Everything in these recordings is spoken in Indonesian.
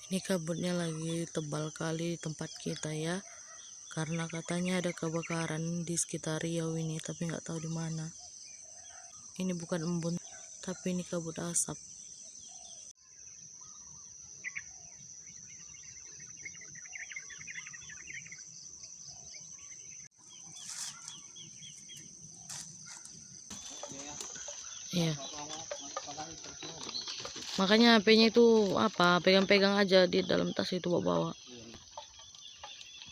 Ini kabutnya lagi tebal kali di tempat kita ya, karena katanya ada kebakaran di sekitar Riau ini, tapi nggak tahu di mana. Ini bukan embun, tapi ini kabut asap. Iya. Makanya HP-nya itu pegang-pegang aja di dalam tas itu bawa.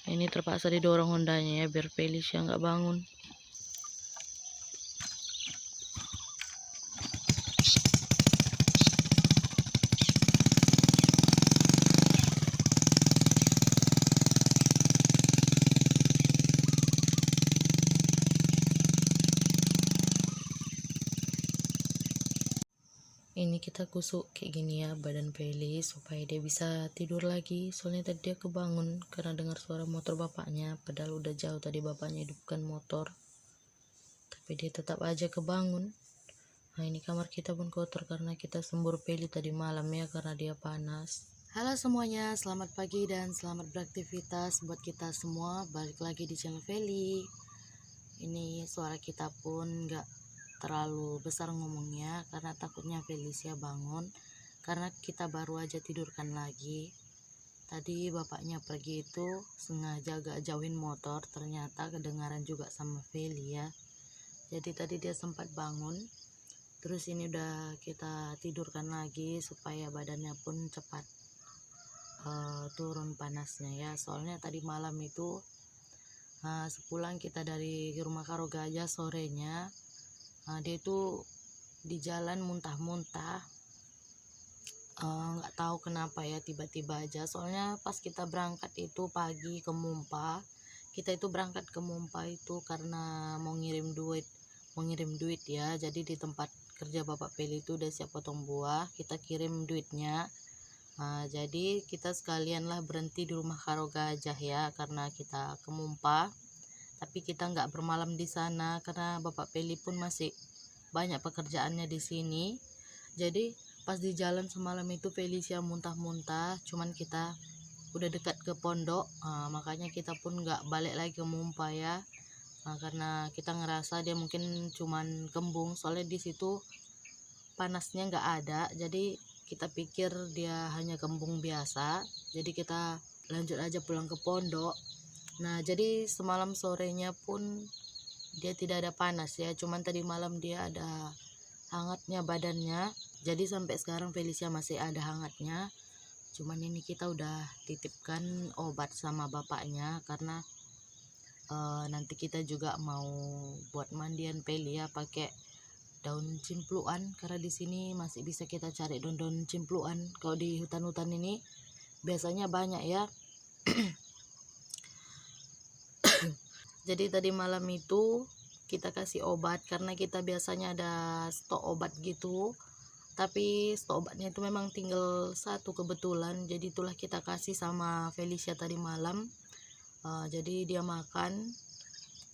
Ini terpaksa didorong Hondanya ya biar Felicia nggak bangun. Ini kita kusuk kayak gini ya badan Feli supaya dia bisa tidur lagi. Soalnya tadi dia kebangun karena dengar suara motor bapaknya, padahal udah jauh tadi bapaknya hidupkan motor, tapi dia tetap aja kebangun. Nah ini kamar kita pun kotor karena kita sembur Feli tadi malam ya, karena dia panas. Halo semuanya, selamat pagi dan selamat beraktivitas buat kita semua. Balik lagi di channel Feli. Ini suara kita pun gak terlalu besar ngomongnya karena takutnya Felicia bangun, karena kita baru aja tidurkan lagi. Tadi bapaknya pergi itu sengaja gak jauhin motor, ternyata kedengaran juga sama Feli ya. Jadi tadi dia sempat bangun. Terus ini udah kita tidurkan lagi supaya badannya pun cepat turun panasnya ya. Soalnya tadi malam itu sepulang kita dari rumah Karo Gajah sorenya, dia itu di jalan muntah-muntah, nggak tahu kenapa ya, tiba-tiba aja. Soalnya pas kita berangkat itu pagi ke Mumpa, kita itu berangkat ke Mumpa itu karena mau ngirim duit ya. Jadi di tempat kerja bapak Peli itu udah siap potong buah, kita kirim duitnya. Jadi kita sekalian lah berhenti di rumah Karo Gajah ya, karena kita ke Mumpa. Tapi kita nggak bermalam di sana karena bapak Peli pun masih banyak pekerjaannya di sini. Jadi pas di jalan semalam itu Felicia muntah-muntah, cuman kita udah dekat ke pondok, makanya kita pun nggak balik lagi ke Mumpa ya. Karena kita ngerasa dia mungkin cuman kembung, soalnya di situ panasnya nggak ada, jadi kita pikir dia hanya kembung biasa. Jadi kita lanjut aja pulang ke pondok. Nah jadi semalam sorenya pun dia tidak ada panas ya, cuman tadi malam dia ada hangatnya badannya. Jadi sampai sekarang Felicia masih ada hangatnya. Cuman ini kita udah titipkan obat sama bapaknya karena nanti kita juga mau buat mandian Feli ya pakai daun cimpluan, karena di sini masih bisa kita cari daun-daun cimpluan. Kalau di hutan-hutan ini biasanya banyak ya. Jadi tadi malam itu kita kasih obat karena kita biasanya ada stok obat gitu, tapi stok obatnya itu memang tinggal satu kebetulan. Jadi itulah kita kasih sama Felicia tadi malam. Jadi dia makan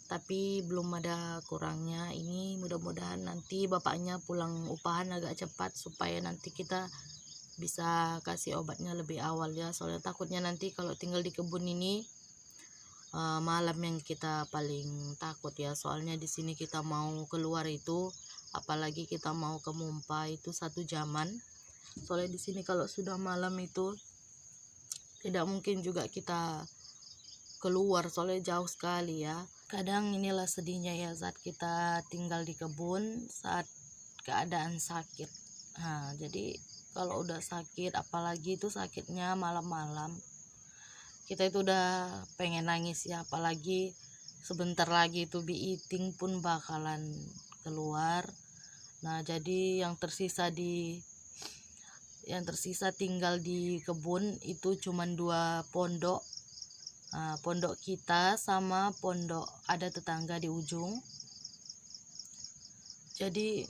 tapi belum ada kurangnya. Ini mudah-mudahan nanti bapaknya pulang upahan agak cepat supaya nanti kita bisa kasih obatnya lebih awal ya. Soalnya takutnya nanti kalau tinggal di kebun ini malam yang kita paling takut ya. Soalnya di sini kita mau keluar itu, apalagi kita mau ke Mumpa itu 1 jaman. Soalnya di sini kalau sudah malam itu tidak mungkin juga kita keluar, soalnya jauh sekali ya. Kadang inilah sedihnya ya saat kita tinggal di kebun saat keadaan sakit. Jadi kalau udah sakit, apalagi itu sakitnya malam-malam, kita itu udah pengen nangis ya. Apalagi sebentar lagi itu Biiting pun bakalan keluar. Nah jadi yang tersisa tinggal di kebun itu cuman 2 pondok. Pondok kita sama pondok ada tetangga di ujung. Jadi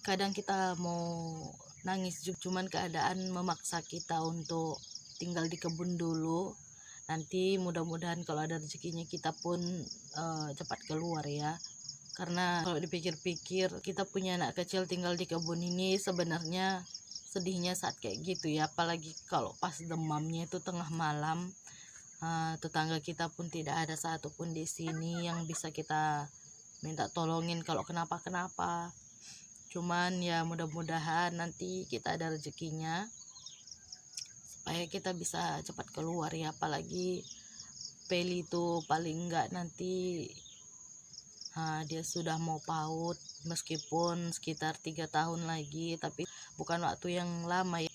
kadang kita mau nangis, cuman keadaan memaksa kita untuk tinggal di kebun dulu. Nanti mudah-mudahan kalau ada rezekinya kita pun cepat keluar ya. Karena kalau dipikir-pikir kita punya anak kecil tinggal di kebun ini sebenarnya sedihnya saat kayak gitu ya, apalagi kalau pas demamnya itu tengah malam. Tetangga kita pun tidak ada satupun di sini yang bisa kita minta tolongin kalau kenapa-kenapa. Cuman ya mudah-mudahan nanti kita ada rezekinya supaya kita bisa cepat keluar ya, apalagi Peli itu paling enggak nanti dia sudah mau PAUD, meskipun sekitar 3 tahun lagi, tapi bukan waktu yang lama ya.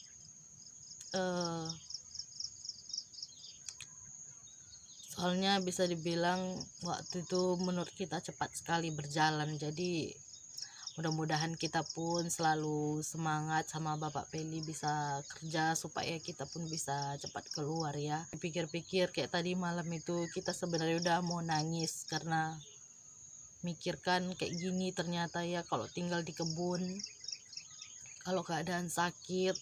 Soalnya bisa dibilang waktu itu menurut kita cepat sekali berjalan. Jadi mudah-mudahan kita pun selalu semangat sama Bapak Peli bisa kerja supaya kita pun bisa cepat keluar ya. Pikir-pikir kayak tadi malam itu kita sebenarnya udah mau nangis karena mikirkan kayak gini ternyata ya, kalau tinggal di kebun, kalau keadaan sakit,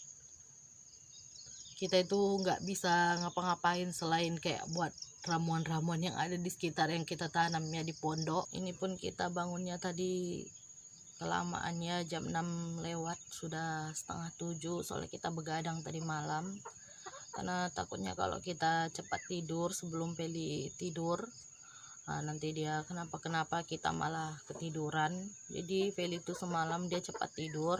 kita itu nggak bisa ngapa-ngapain selain kayak buat ramuan-ramuan yang ada di sekitar yang kita tanam ya di pondok. Ini pun kita bangunnya tadi kelamaannya jam 6 lewat, sudah setengah 7, soalnya kita begadang tadi malam karena takutnya kalau kita cepat tidur sebelum Peli tidur, nanti dia kenapa-kenapa kita malah ketiduran. Jadi Peli itu semalam dia cepat tidur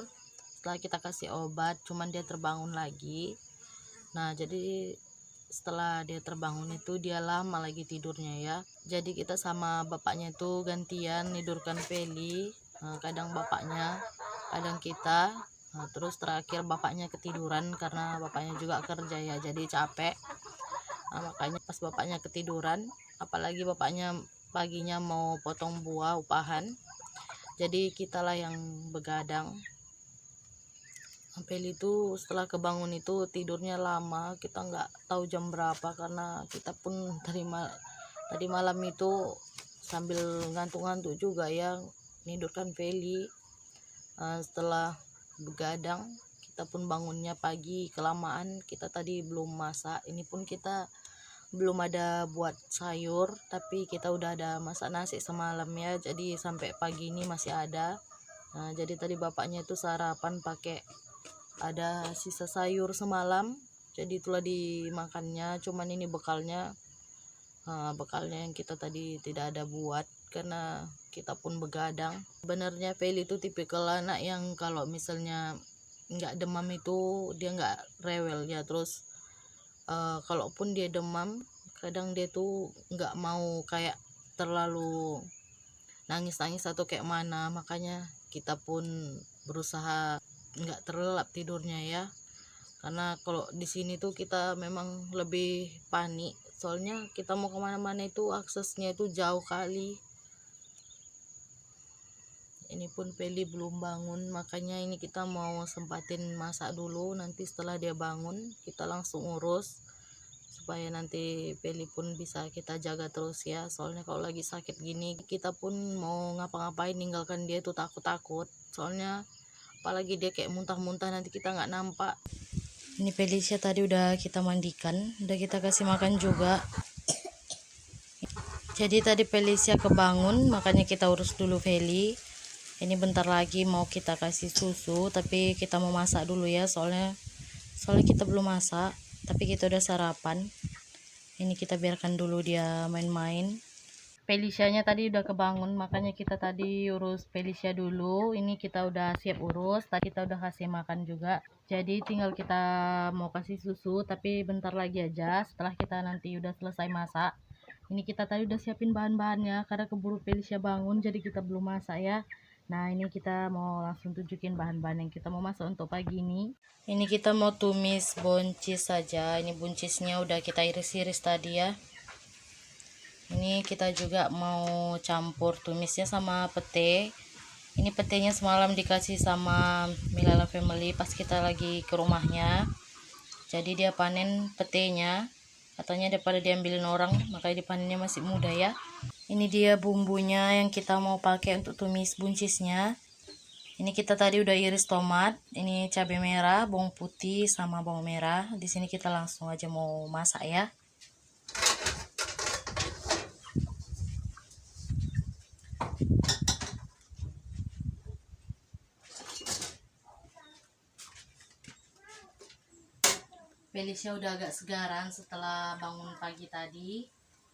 setelah kita kasih obat, cuman dia terbangun lagi. Nah jadi setelah dia terbangun itu dia lama lagi tidurnya ya. Jadi kita sama bapaknya itu gantian tidurkan Peli, kadang bapaknya kadang kita. Terus terakhir bapaknya ketiduran karena bapaknya juga kerja ya, jadi capek. Makanya pas bapaknya ketiduran, apalagi bapaknya paginya mau potong buah upahan, jadi kitalah yang begadang. Peli itu setelah kebangun itu tidurnya lama, kita nggak tahu jam berapa karena kita pun tadi malam itu sambil ngantuk-ngantuk juga ya tidurkan Peli. Setelah begadang kita pun bangunnya pagi kelamaan, kita tadi belum masak. Ini pun kita belum ada buat sayur, tapi kita udah ada masak nasi semalam ya, jadi sampai pagi ini masih ada. Jadi tadi bapaknya itu sarapan pakai ada sisa sayur semalam, jadi itulah dimakannya. Cuman ini bekalnya yang kita tadi tidak ada buat karena kita pun begadang. Sebenarnya Peli itu tipikal anak yang kalau misalnya nggak demam itu dia nggak rewel ya. Terus kalaupun dia demam, kadang dia tuh nggak mau kayak terlalu nangis-nangis atau kayak mana, makanya kita pun berusaha nggak terlelap tidurnya ya, karena kalau di sini tuh kita memang lebih panik, soalnya kita mau kemana-mana itu aksesnya itu jauh kali. Ini pun Peli belum bangun, makanya ini kita mau sempatin masak dulu, nanti setelah dia bangun kita langsung urus supaya nanti Peli pun bisa kita jaga terus ya. Soalnya kalau lagi sakit gini kita pun mau ngapa-ngapain ninggalkan dia itu takut-takut, soalnya apalagi dia kayak muntah-muntah nanti kita nggak nampak. Ini Felicia tadi udah kita mandikan, udah kita kasih makan juga. Jadi tadi Felicia kebangun, makanya kita urus dulu Feli. Ini bentar lagi mau kita kasih susu, tapi kita mau masak dulu ya, soalnya kita belum masak, tapi kita udah sarapan. Ini kita biarkan dulu dia main-main. Felicianya tadi udah kebangun, makanya kita tadi urus Felicia dulu. Ini kita udah siap urus, tadi kita udah kasih makan juga, jadi tinggal kita mau kasih susu, tapi bentar lagi aja setelah kita nanti udah selesai masak. Ini kita tadi udah siapin bahan-bahannya karena keburu Felicia bangun, jadi kita belum masak ya. Nah ini kita mau langsung tunjukin bahan-bahan yang kita mau masak untuk pagi ini. Ini kita mau tumis buncis saja. Ini buncisnya udah kita iris-iris tadi ya. Ini kita juga mau campur tumisnya sama pete. Ini petenya semalam dikasih sama Milala Family pas kita lagi ke rumahnya. Jadi dia panen petenya, katanya daripada diambilin orang, makanya dipanennya masih muda ya. Ini dia bumbunya yang kita mau pakai untuk tumis buncisnya. Ini kita tadi udah iris tomat, ini cabai merah, bawang putih sama bawang merah. Di sini kita langsung aja mau masak ya. Felicia udah agak segaran setelah bangun pagi tadi,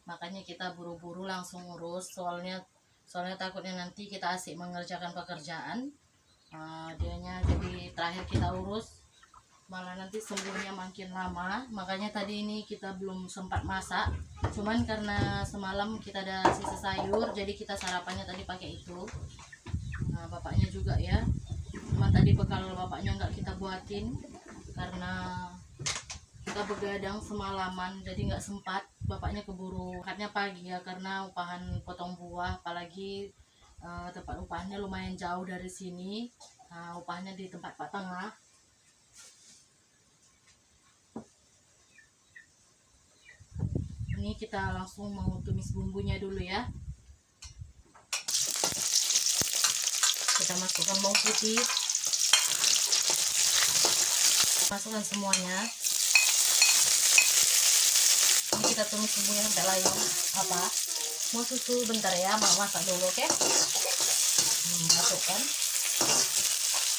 makanya kita buru-buru langsung urus, soalnya takutnya nanti kita asik mengerjakan pekerjaan, dianya jadi terakhir kita urus malah nanti sembuhnya makin lama. Makanya tadi ini kita belum sempat masak, cuman karena semalam kita ada sisa sayur jadi kita sarapannya tadi pakai itu. Nah, bapaknya juga ya, cuman tadi bekal bapaknya nggak kita buatin karena kita begadang semalaman, jadi nggak sempat. Bapaknya keburu akadnya pagi ya, karena upahan potong buah, apalagi tempat upahnya lumayan jauh dari sini. Upahnya di tempat Pak Tengah. Ini kita langsung mau tumis bumbunya dulu ya. Kita masukkan bawang putih, masukkan semuanya. Ini kita tumis bumbunya sampai layu. Apa? Mau susu bentar ya, masak dulu, oke? Masukkan.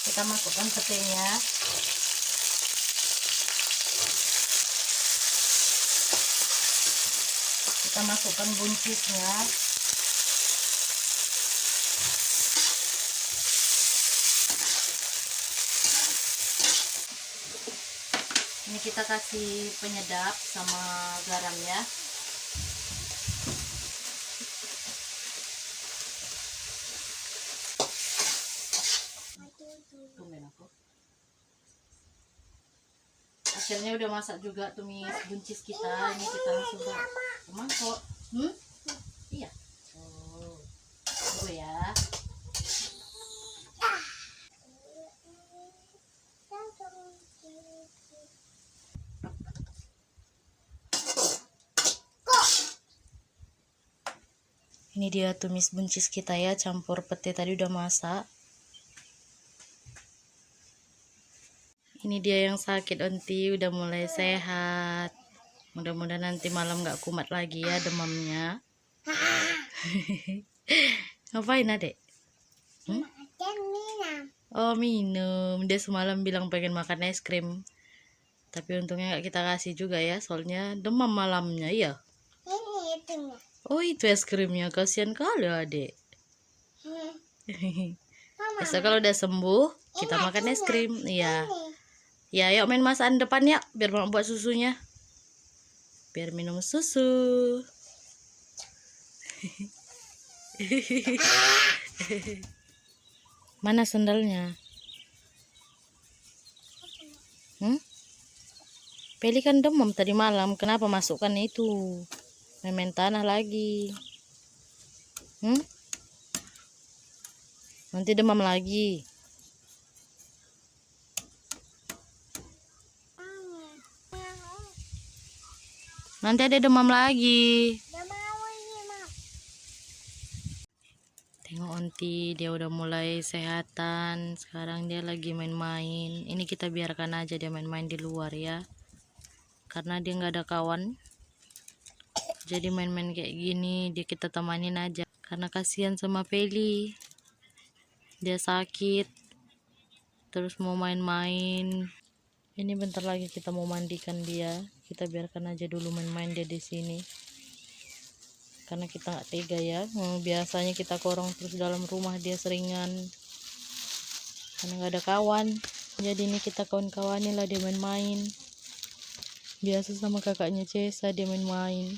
Kita masukkan petenya. Kita masukkan buncisnya. Ini kita kasih penyedap sama garam ya. Tumben aku. Akhirnya udah masak juga tumis buncis kita. Ini kita langsung ke mangkok. Iya. Tunggu ya. Ini dia tumis buncis kita ya, campur pete tadi udah masak. Ini dia yang sakit onti udah mulai sehat. Mudah-mudahan nanti malam gak kumat lagi ya demamnya. Ngapain adek? Oh minum. Dia semalam bilang pengen makan es krim, tapi untungnya gak kita kasih juga ya, soalnya demam malamnya ya. Oh itu es krimnya, kasihan kali adek. Besok kalau udah sembuh kita makan es krim. Iya. Ya yuk main masakan depan ya, biar mama buat susunya. Biar minum susu. Mana sendalnya? Peli kan demam tadi malam, kenapa masukkan itu? Main tanah lagi. Nanti demam lagi. Nanti ada demam lagi. Tengok onti, dia udah mulai sehatan. Sekarang dia lagi main-main. Ini kita biarkan aja dia main-main di luar ya, karena dia nggak ada kawan. Jadi main-main kayak gini dia kita temanin aja, karena kasihan sama Feli. Dia sakit terus mau main-main. Ini bentar lagi kita mau mandikan dia. Kita biarkan aja dulu main-main dia di sini, karena kita nggak tega ya. Biasanya kita korong terus dalam rumah dia seringan, karena nggak ada kawan. Jadi ini kita kawan-kawanin lah dia main-main. Biasa sama kakaknya Cesa dia main-main,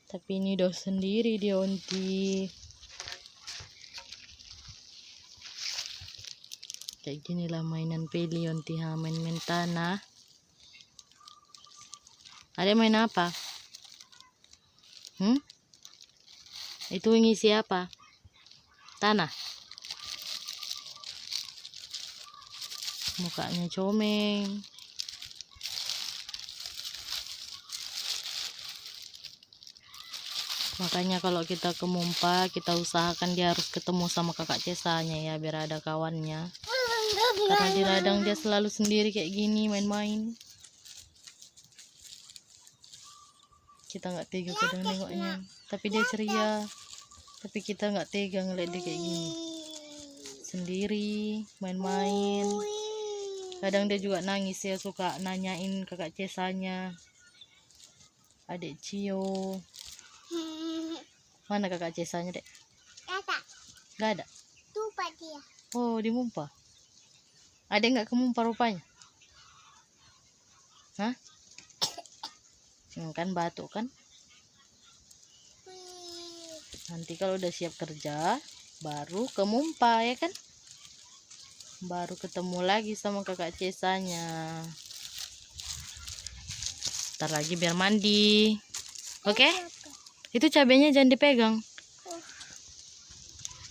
tapi ini udah sendiri dia onti. Kayak ginilah mainan Feli onti, main-main tanah. Ada main apa? Itu ngisi apa? Tanah. Mukanya comeng. Makanya kalau kita ke Mumpa, kita usahakan dia harus ketemu sama kakak Cesanya ya, biar ada kawannya. Karena di ladang dia selalu sendiri kayak gini main-main. Kita nggak tega kadang nengoknya, tapi dia ceria. Tapi kita nggak tega ngeliat dia kayak gini, sendiri main-main. Kadang dia juga nangis ya, suka nanyain kakak Cesanya, adik Cio. Mana kakak Cesanya, Dek? Gak ada. Lupa dia. Oh, di Mumpa. Ada nggak ke Mumpa rupanya? Hah? Kan batuk kan? Nanti kalau udah siap kerja, baru ke Mumpa ya kan? Baru ketemu lagi sama kakak Cesanya. Ntar lagi biar mandi. Oke? Itu cabenya jangan dipegang.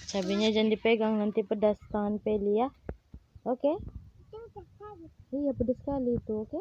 Cabenya jangan dipegang, nanti pedas tangan Peli ya. Oke? Iya, pedas sekali itu, oke?